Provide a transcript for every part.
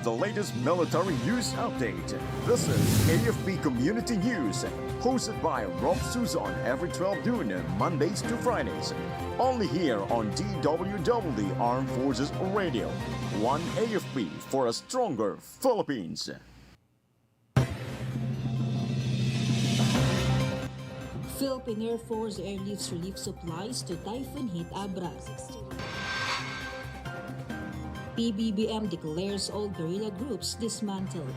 the latest military news update. This is AFP Community News, hosted by Rofh Suzon every 12 noon, Mondays to Fridays. Only here on DWDD Armed Forces Radio. One AFP for a stronger Philippines. Philippine Air Force airlifts relief supplies to typhoon-hit Abra. PBBM declares all guerrilla groups dismantled.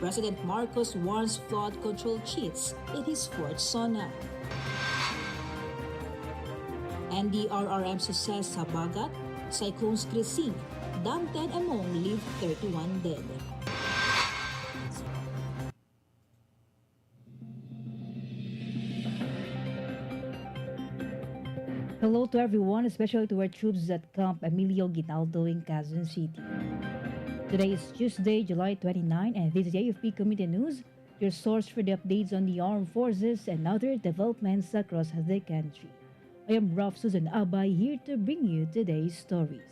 President Marcos warns flood control cheats in his fourth SONA. NDRRM success sa Bagat, Cyclones Crising, Dam 10 among leave 31 dead. Hello to everyone, especially to our troops at Camp Emilio Ginaldo in Quezon City. Today is Tuesday, July 29, and this is AFP Community News, your source for the updates on the armed forces and other developments across the country. I am Rofh Suzon-Abay, here to bring you today's stories.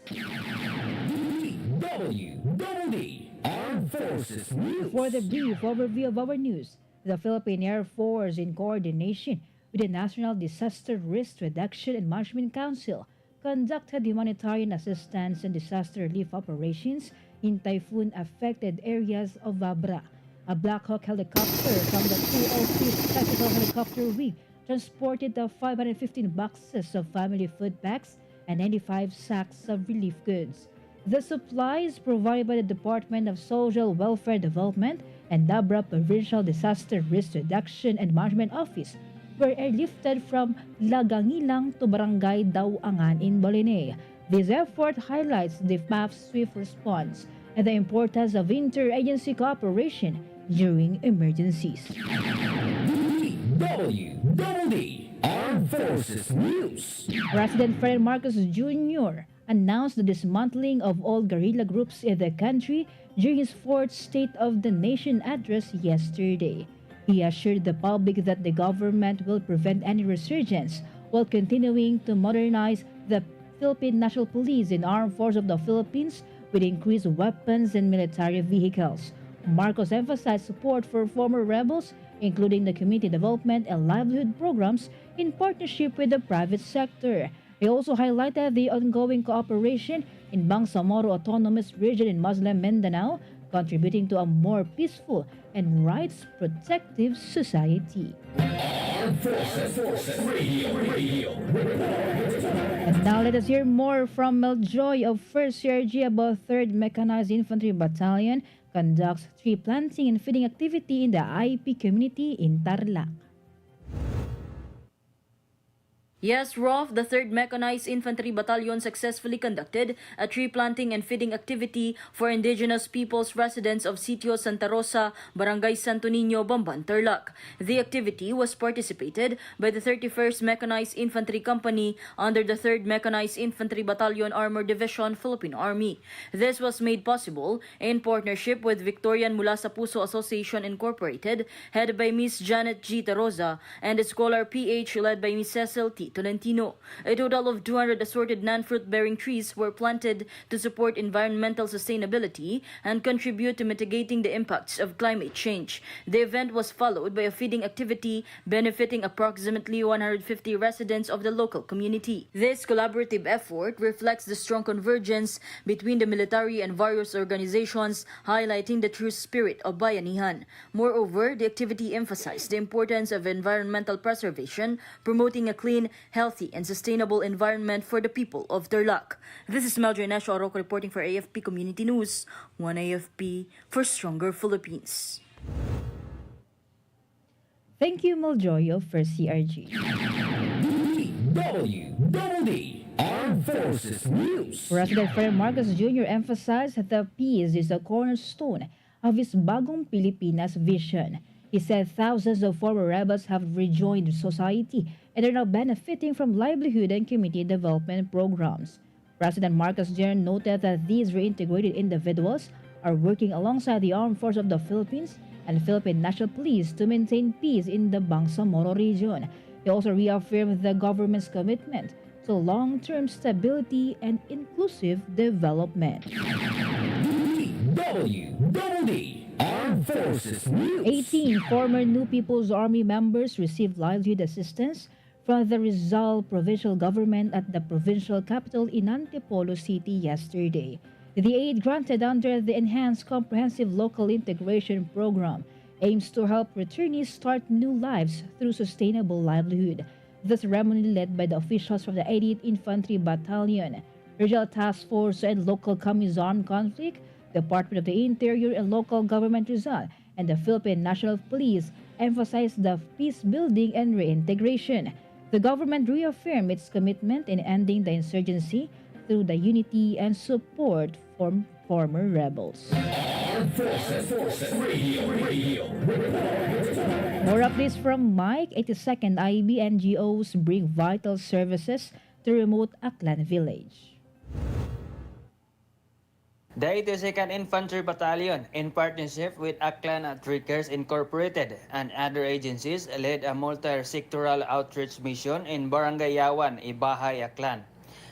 DWDD Armed Forces News. For the brief overview of our news, the Philippine Air Force, in coordination with the National Disaster Risk Reduction and Management Council, conducted humanitarian assistance and disaster relief operations in typhoon-affected areas of Abra. A Black Hawk helicopter from the 205th Tactical Helicopter Wing transported the 515 boxes of family food packs and 95 sacks of relief goods. The supplies provided by the Department of Social Welfare Development and Abra Provincial Disaster Risk Reduction and Management Office were airlifted from Lagangilang to Barangay Dawangan in Bolinay. This effort highlights the MAF's swift response and the importance of interagency cooperation during emergencies. DWDD Armed Forces News. President Ferdinand Marcos Jr. announced the dismantling of all guerrilla groups in the country during his fourth State of the Nation address yesterday. He assured the public that the government will prevent any resurgence while continuing to modernize the Philippine National Police and Armed Forces of the Philippines with increased weapons and military vehicles. Marcos emphasized support for former rebels, including the community development and livelihood programs in partnership with the private sector. He also highlighted the ongoing cooperation in Bangsamoro Autonomous Region in Muslim Mindanao, contributing to a more peaceful and rights-protective society. Armed Forces Radio. And now let us hear more from Meljoy of 1st CRG about 3rd Mechanized Infantry Battalion conducts tree planting and feeding activity in the IP community in Tarlac. Yes, Rofh, the 3rd Mechanized Infantry Battalion successfully conducted a tree planting and feeding activity for indigenous peoples residents of Sitio Santa Rosa, Barangay Santo Niño, Bamban, Tarlac. The activity was participated by the 31st Mechanized Infantry Company under the 3rd Mechanized Infantry Battalion Armor Division, Philippine Army. This was made possible in partnership with Victorian Mula sa Puso Association Incorporated, headed by Miss Janet G. Taroza, and the Scholar PH led by Miss Cecil T. Tolentino. A total of 200 assorted non-fruit-bearing trees were planted to support environmental sustainability and contribute to mitigating the impacts of climate change. The event was followed by a feeding activity benefiting approximately 150 residents of the local community. This collaborative effort reflects the strong convergence between the military and various organizations, highlighting the true spirit of bayanihan. Moreover, the activity emphasized the importance of environmental preservation, promoting a clean, healthy, and sustainable environment for the people of Tarlac. This is Meljoy Nesho Arroco reporting for AFP Community News, one AFP for stronger Philippines. Thank you, Meljoy of 1st CRG. DWDD Armed Forces News. President Ferdinand Marcos Jr. emphasized that peace is a cornerstone of his Bagong Pilipinas vision. He said thousands of former rebels have rejoined society and are now benefiting from livelihood and community development programs. President Marcos Jr. noted that these reintegrated individuals are working alongside the Armed Forces of the Philippines and Philippine National Police to maintain peace in the Bangsamoro region. He also reaffirmed the government's commitment to to long-term stability and inclusive development. DWDD Armed Forces News. 18 former New People's Army members received livelihood assistance from the Rizal provincial government at the provincial capital in Antipolo City yesterday. The aid granted under the Enhanced Comprehensive Local Integration Program aims to help returnees start new lives through sustainable livelihood. The ceremony led by the officials from the 80th Infantry Battalion, Regional Task Force and Local Communist Armed Conflict, Department of the Interior and Local Government Rizal, and the Philippine National Police emphasized the peace building and reintegration. The government reaffirmed its commitment in ending the insurgency through the unity and support from former rebels. Armed Forces Radio. More updates from Mike. 82nd IB NGOs bring vital services to remote Aklan village. The 82nd Infantry Battalion, in partnership with Aklan Trekkers Incorporated and other agencies, led a multi-sectoral outreach mission in Barangay Yawan, Ibahay, Aklan.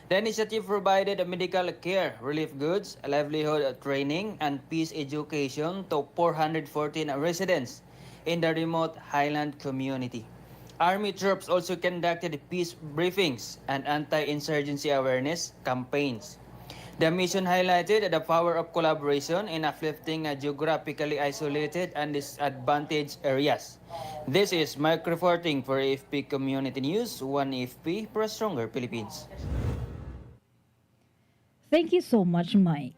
The initiative provided medical care, relief goods, livelihood training, and peace education to 414 residents in the remote highland community. Army troops also conducted peace briefings and anti-insurgency awareness campaigns. The mission highlighted the power of collaboration in uplifting geographically isolated and disadvantaged areas. This is Mike reporting for AFP Community News, 1 AFP for a stronger Philippines. Thank you so much, Mike.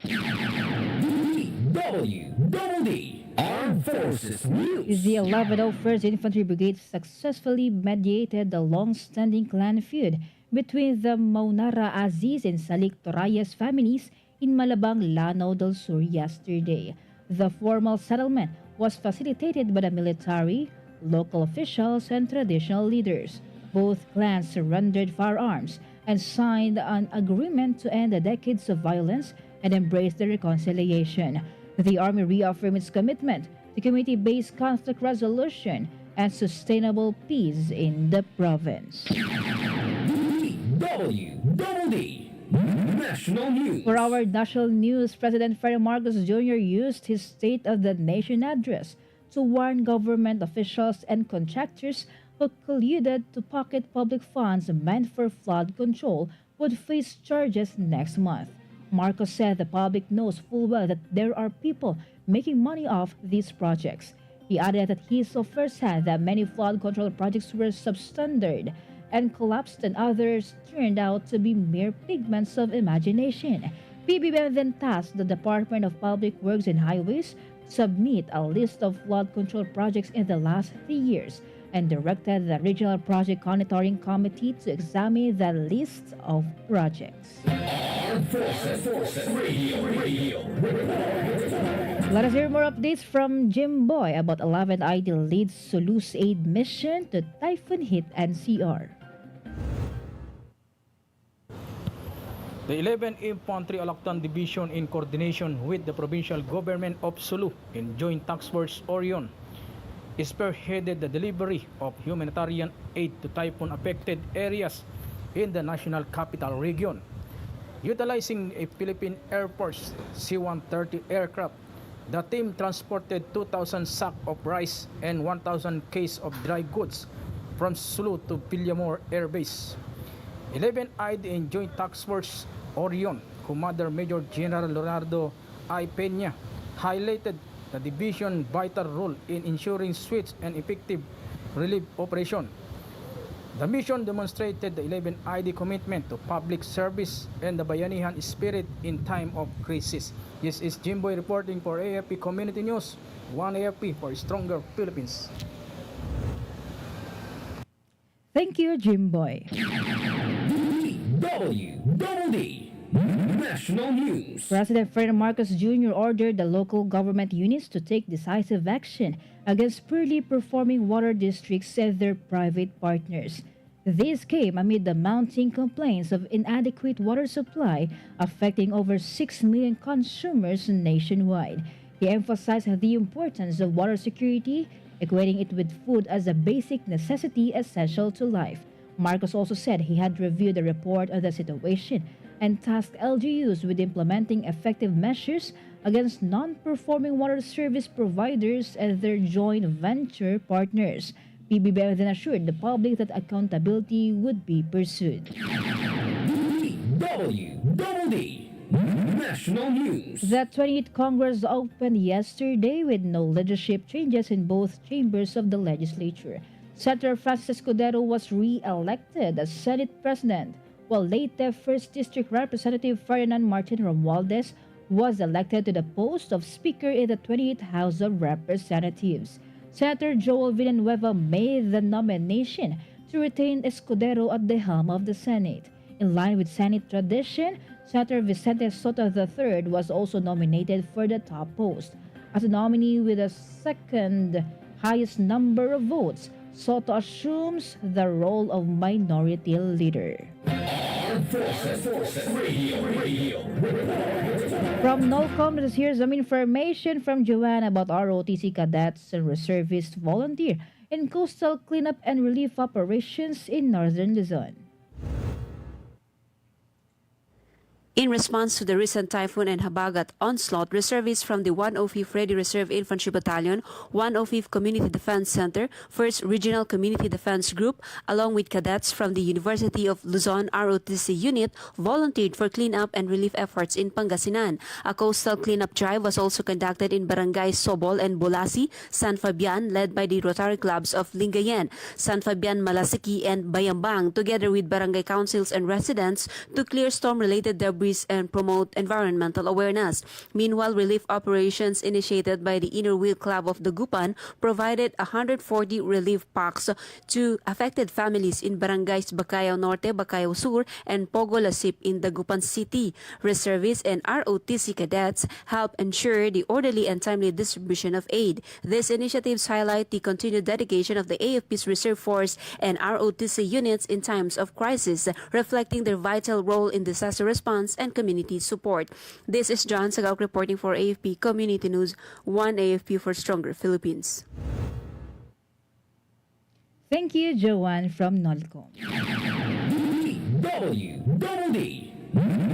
DWDD Armed Forces News. The 1101st Infantry Brigade successfully mediated the long-standing clan feud between the Maunara Aziz and Salik Torayas families in Malabang, Lanao del Sur yesterday. The formal settlement was facilitated by the military, local officials, and traditional leaders. Both clans surrendered firearms and signed an agreement to end the decades of violence and embrace the reconciliation. The Army reaffirmed its commitment to community-based conflict resolution and sustainable peace in the province. DWDD National News. For our national news, President Ferdinand Marcos Jr. used his State of the Nation address to warn government officials and contractors who colluded to pocket public funds meant for flood control would face charges next month. Marcos said the public knows full well that there are people making money off these projects. He added that he saw firsthand that many flood control projects were substandard and collapsed, and others turned out to be mere figments of imagination. PBBM then tasked the Department of Public Works and Highways to submit a list of flood control projects in the last 3 years and directed the Regional Project Monitoring Committee to examine the list of projects. Armed Forces Radio. Let us hear more updates from Jim Boy about 11th ID leads Solu's aid mission to typhoon hit NCR. The 11th Infantry Alactan Division, in coordination with the provincial government of Sulu and Joint Task Force Orion, spearheaded the delivery of humanitarian aid to typhoon-affected areas in the National Capital Region. Utilizing a Philippine Air Force C-130 aircraft, the team transported 2,000 sacks of rice and 1,000 cases of dry goods from Sulu to Villamor Air Base. 11th ID and Joint Task Force Orion, Commander Major General Leonardo I. Peña, highlighted the division's vital role in ensuring swift and effective relief operation. The mission demonstrated the 11th ID commitment to public service and the bayanihan spirit in time of crisis. This is Jimboy reporting for AFP Community News, 1 AFP for stronger Philippines. Thank you, Jimboy. DWDD National News. President Ferdinand Marcos Jr. ordered the local government units to take decisive action against poorly performing water districts and their private partners. This came amid the mounting complaints of inadequate water supply affecting over 6 million consumers nationwide. He emphasized the importance of water security, equating it with food as a basic necessity essential to life. Marcos also said he had reviewed a report of the situation and tasked LGUs with implementing effective measures against non-performing water service providers and their joint venture partners. PBBM then assured the public that accountability would be pursued. DWDD National News. The 28th Congress opened yesterday with no leadership changes in both chambers of the legislature. Senator Francis Escudero was re-elected as Senate President, while Leyte 1st District Representative Ferdinand Martin Romualdez was elected to the post of Speaker in the 28th House of Representatives. Senator Joel Villanueva made the nomination to retain Escudero at the helm of the Senate. In line with Senate tradition, Senator Vicente Soto III was also nominated for the top post. As a nominee with the second highest number of votes, Soto assumes the role of minority leader. Armed Forces Radio. From NOCOM, here's some information from Joanne about ROTC cadets and reservists volunteer in coastal cleanup and relief operations in northern Luzon. In response to the recent typhoon and habagat onslaught, reservists from the 105th Ready Reserve Infantry Battalion, 105th Community Defense Center, 1st Regional Community Defense Group, along with cadets from the University of Luzon ROTC unit, volunteered for cleanup and relief efforts in Pangasinan. A coastal cleanup drive was also conducted in Barangays Sobol and Bolasi, San Fabian, led by the Rotary Clubs of Lingayen, San Fabian, Malasiki, and Bayambang, together with barangay councils and residents, to clear storm-related debris and promote environmental awareness. Meanwhile, relief operations initiated by the Inner Wheel Club of Dagupan provided 140 relief packs to affected families in barangays Bacayao Norte, Bacayao Sur, and Pogo Lasip in Dagupan City. Reservists and ROTC cadets help ensure the orderly and timely distribution of aid. These initiatives highlight the continued dedication of the AFP's Reserve Force and ROTC units in times of crisis, reflecting their vital role in disaster response and community support. This is John Sagauk reporting for AFP Community News, one AFP for stronger Philippines. Thank you, Joanne from NOLCOM. DWDD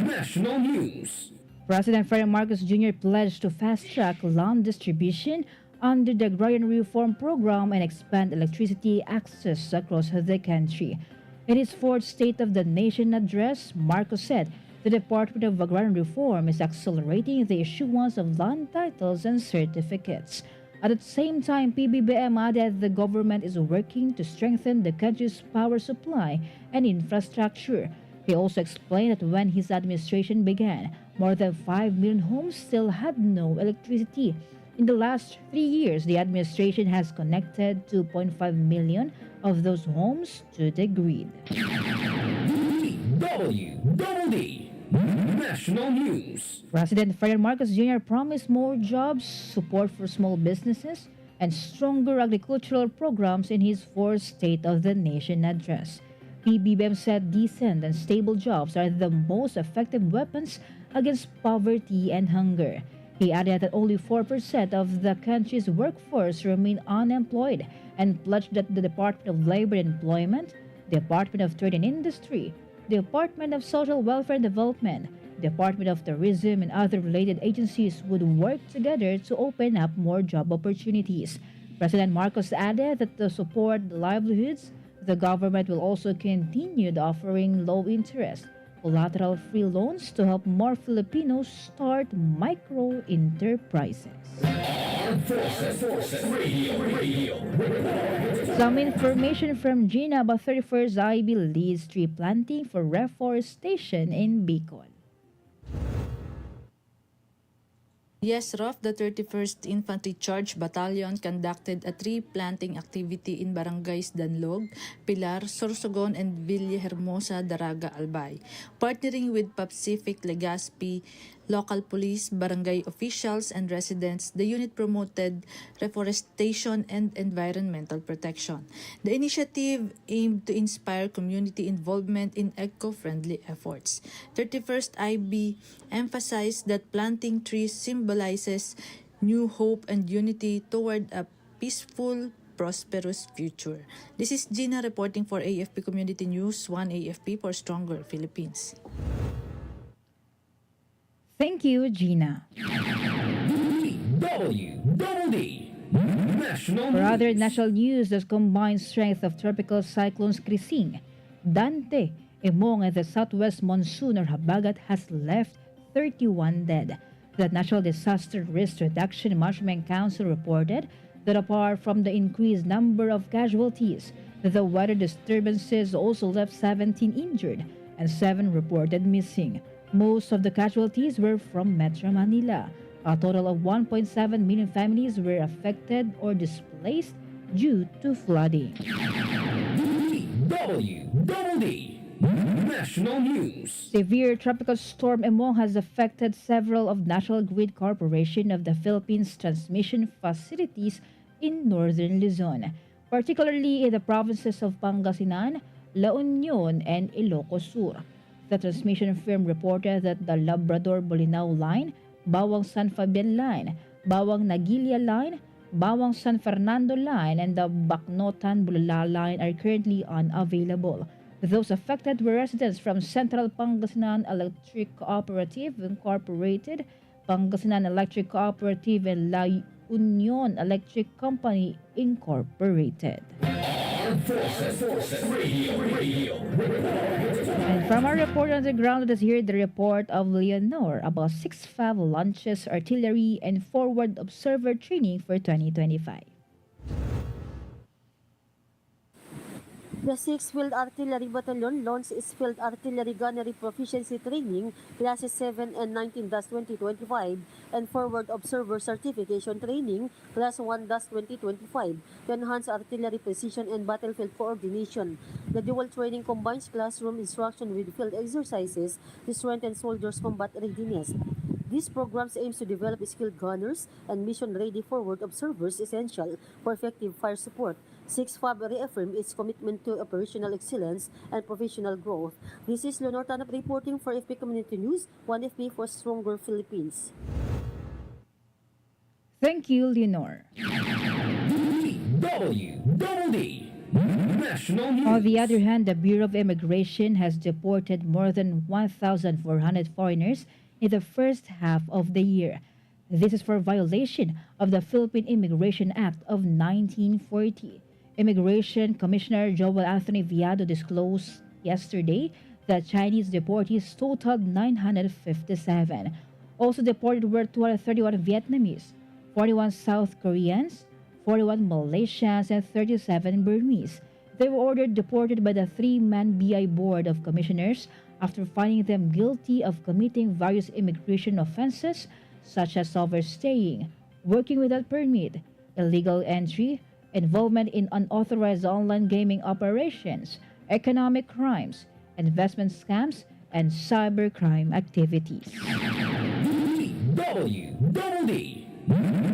National News. President Ferdinand Marcos Jr. pledged to fast-track land distribution under the Agrarian Reform Program and expand electricity access across the country. In his fourth State of the Nation address, Marcos said the Department of Agrarian Reform is accelerating the issuance of land titles and certificates. At the same time, PBBM added the government is working to strengthen the country's power supply and infrastructure. He also explained that when his administration began, more than 5 million homes still had no electricity. In the last 3 years, the administration has connected 2.5 million of those homes to the grid. DWDD National News. President Ferdinand Marcos Jr. promised more jobs, support for small businesses, and stronger agricultural programs in his fourth State of the Nation address. PBBM said decent and stable jobs are the most effective weapons against poverty and hunger. He added that only 4% of the country's workforce remain unemployed and pledged that the Department of Labor and Employment, Department of Trade and Industry, Department of Social Welfare and Development, Department of Tourism, and other related agencies would work together to open up more job opportunities. President Marcos added that to support the livelihoods, the government will also continue offering low-interest, collateral-free loans to help more Filipinos start micro-enterprises. Armed Forces Radio. Some information from Gina about 31st IB leads tree planting for reforestation in Bicol. Yes, Rofh, the 31st Infantry Charge Battalion conducted a tree planting activity in barangays Danlog, Pilar, Sorsogon, and Villahermosa, Daraga, Albay. Partnering with Pacific Legazpi, local police, barangay officials, and residents, the unit promoted reforestation and environmental protection. The initiative aimed to inspire community involvement in eco-friendly efforts. 31st IB emphasized that planting trees symbolizes new hope and unity toward a peaceful, prosperous future. This is Gina reporting for AFP Community News, 1 AFP for Stronger Philippines. Thank you, Gina. DWDD National For other News. national news, the combined strength of tropical cyclones Krising, Dante, Emong, and the southwest monsoon or Habagat has left 31 dead. The National Disaster Risk Reduction and Management Council reported that apart from the increased number of casualties, the weather disturbances also left 17 injured and 7 reported missing. Most of the casualties were from Metro Manila. A total of 1.7 million families were affected or displaced due to flooding. DWDD National News. Severe tropical storm Emong has affected several of National Grid Corporation of the Philippines transmission facilities in northern Luzon, particularly in the provinces of Pangasinan, La Union, and Ilocos Sur. The transmission firm reported that the Labrador-Bolinao line, Bawang San Fabian line, Bawang Nagilia line, Bawang San Fernando line, and the Bacnotan-Bulala line are currently unavailable. Those affected were residents from Central Pangasinan Electric Cooperative Incorporated, Pangasinan Electric Cooperative, and La Union Electric Company Incorporated. Armed Forces Radio. And from our report on the ground, let us hear the report of Leonor about 6 FAV launches, artillery, and forward observer training for 2025. The 6th Field Artillery Battalion launched its Field Artillery Gunnery Proficiency Training Classes 7 and 19-2025 and Forward Observer Certification Training Class 1-2025 to enhance artillery precision and battlefield coordination. The dual training combines classroom instruction with field exercises to strengthen soldiers' combat readiness. These programs aims to develop skilled gunners and mission-ready forward observers essential for effective fire support. 6FAB reaffirmed its commitment to operational excellence and professional growth. This is Leonor Tanap reporting for FP Community News, 1FP for Stronger Philippines. Thank you, Leonor. DWDD National News. On the other hand, the Bureau of Immigration has deported more than 1,400 foreigners in the first half of the year. This is for violation of the Philippine Immigration Act of 1940. Immigration Commissioner Joel Anthony Viado disclosed yesterday that Chinese deportees totaled 957. Also deported were 231 Vietnamese, 41 South Koreans, 41 Malaysians, and 37 Burmese. They were ordered deported by the 3-man BI Board of Commissioners after finding them guilty of committing various immigration offenses such as overstaying, working without permit, illegal entry, involvement in unauthorized online gaming operations, economic crimes, investment scams, and cybercrime activities. DWDD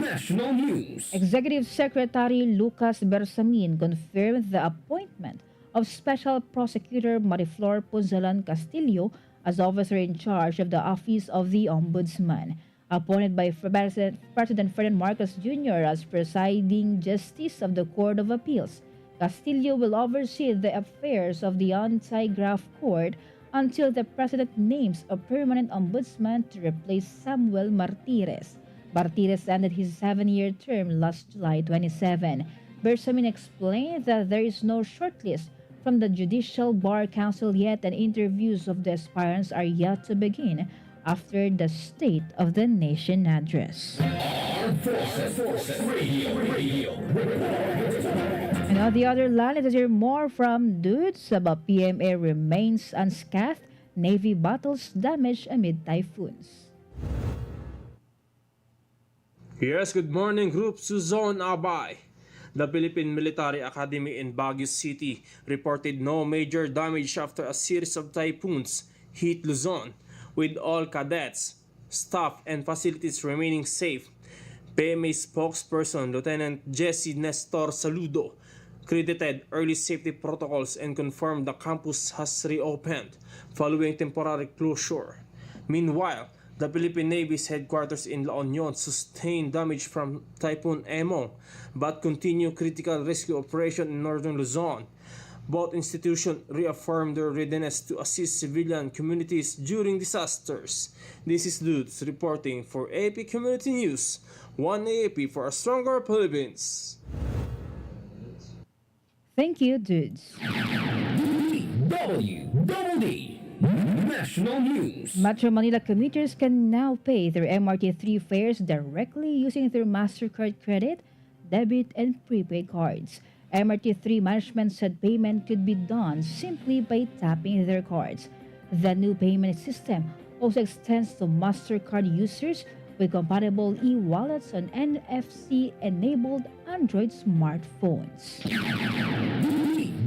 National News. Executive Secretary Lucas Bersamin confirmed the appointment of Special Prosecutor Mariflor Punzalan Castillo as officer in charge of the Office of the Ombudsman. Appointed by President Ferdinand Marcos Jr. as presiding justice of the Court of Appeals, Castillo will oversee the affairs of the anti-graft court until the President names a permanent ombudsman to replace Samuel Martires. Martires ended his 7-year term last July 27. Bersamin explained that there is no shortlist from the Judicial Bar Council yet, and interviews of the aspirants are yet to begin after the State of the Nation address. Armed Forces Radio. And on the other line, let us hear more from Dudes about PMA remains unscathed, Navy battles damage amid typhoons. Yes, good morning, Group Suzon-Abay. The Philippine Military Academy in Baguio City reported no major damage after a series of typhoons hit Luzon, with all cadets, staff, and facilities remaining safe. PMA spokesperson Lieutenant Jesse Nestor Saludo credited early safety protocols and confirmed the campus has reopened following temporary closure. Meanwhile, The Philippine Navy's headquarters in La Union sustained damage from Typhoon Emong, but continue critical rescue operation in northern Luzon. Both institutions reaffirmed their readiness to assist civilian communities during disasters. This is Dudes reporting for AFP Community News. One AFP for a stronger Philippines. Thank you, dudes. DWDD National News. Metro Manila commuters can now pay their MRT3 fares directly using their MasterCard credit, debit, and prepaid cards. MRT3 management said payment could be done simply by tapping their cards. The new payment system also extends to MasterCard users with compatible e-wallets on NFC-enabled Android smartphones.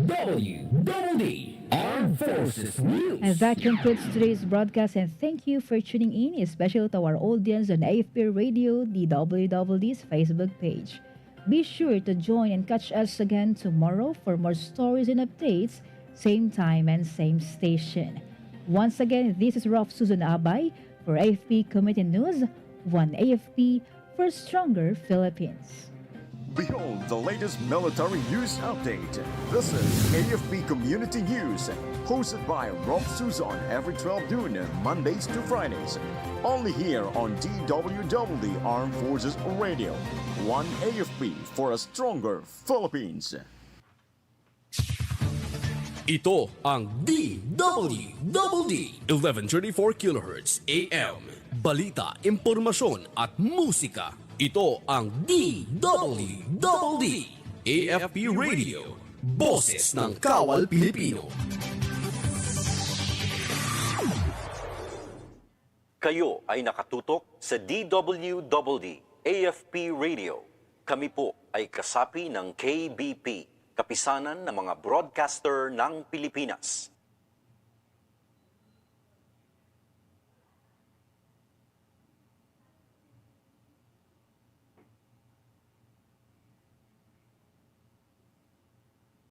DWDD Armed Forces News. And that concludes today's broadcast, and thank you for tuning in, especially to our audience on AFP Radio, DWDD's Facebook page. Be sure to join and catch us again tomorrow for more stories and updates, same time and same station. Once again, this is Rofh Suzon-Abay for AFP Community News, one AFP for stronger Philippines. Behold the latest military news update. This is AFP Community News, hosted by Rofh Suzon every 12 noon, Mondays to Fridays. Only here on DWDD Armed Forces Radio. One AFP for a stronger Philippines. Ito ang DWDD 1134 kHz AM. Balita, impormasyon at musika. Ito ang DWDD AFP Radio. Boses ng Kawal Pilipino. Kayo ay nakatutok sa DWDD AFP Radio. Kami po ay kasapi ng KBP, Kapisanan ng mga Broadcaster ng Pilipinas.